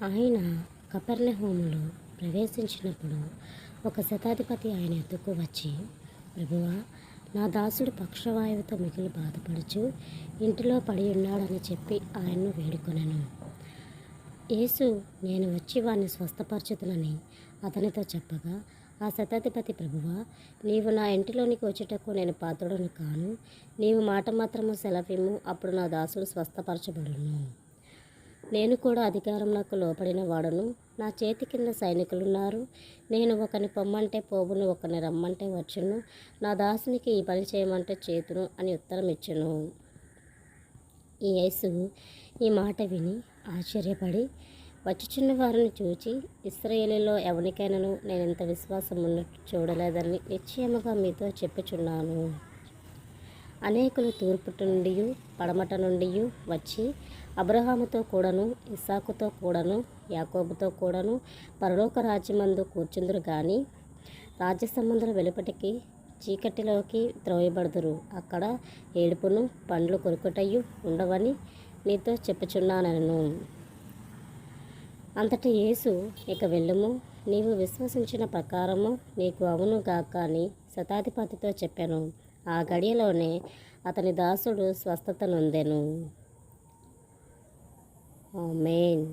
ఆయన కపెర్నహూములో ప్రవేశించినప్పుడు ఒక శతాధిపతి ఆయన ఎద్దుకు వచ్చి, ప్రభువా, నా దాసుడు పక్షవాయువుతో మిగులు బాధపడుచు ఇంటిలో పడి ఉన్నాడని చెప్పి ఆయన్ను వేడుకొనెను. యేసు, నేను వచ్చి వారిని స్వస్థపరచుతునని అతనితో చెప్పగా, ఆ శతాధిపతి, ప్రభువా, నీవు నా ఇంటిలోనికి వచ్చుటకు నేను పాత్రుడను కాను. నీవు మాట మాత్రము సెలవిమ్ము, అప్పుడు నా దాసుడు స్వస్థపరచబడును. నేను కూడా అధికారం నాకు లోపడిన వాడను. నా చేతి కింద సైనికులున్నారు. నేను ఒకని పొమ్మంటే పోవును, ఒకని రమ్మంటే వచ్చును. నా దాసునికి ఈ పని చేయమంటే చేతును అని ఉత్తరం ఇచ్చెను. యేసు ఈ మాట విని ఆశ్చర్యపడి, వచ్చుచున్న వారిని చూచి, ఇశ్రాయేలులో ఎవరికైనాను నేను ఇంత విశ్వాసం ఉన్నట్టు చూడలేదని నిశ్చయముగా మీతో చెప్పుచున్నాను. అనేకులు తూర్పుట నుండి పడమట నుండి వచ్చి అబ్రహాముతో కూడాను, ఇస్సాకుతో కూడాను, యాకోబుతో కూడాను పరలోక రాజ్యమందు కూర్చుందురు గాని రాజ్య సంబంధుల వెలుపటికి చీకటిలోకి త్రోయబడుదురు. అక్కడ ఏడుపును పండ్లు కొరుకుటయు ఉండవని నీతో చెప్పుచున్నానను. అంతటి యేసు, ఇక వెళ్ళుము, నీవు విశ్వసించిన ప్రకారము నీకు అవును గాక అని శతాధిపతితో చెప్పెను. ఆ గడియలోనే అతని దాసుడు స్వస్థత నొందెను. ఆమేన్.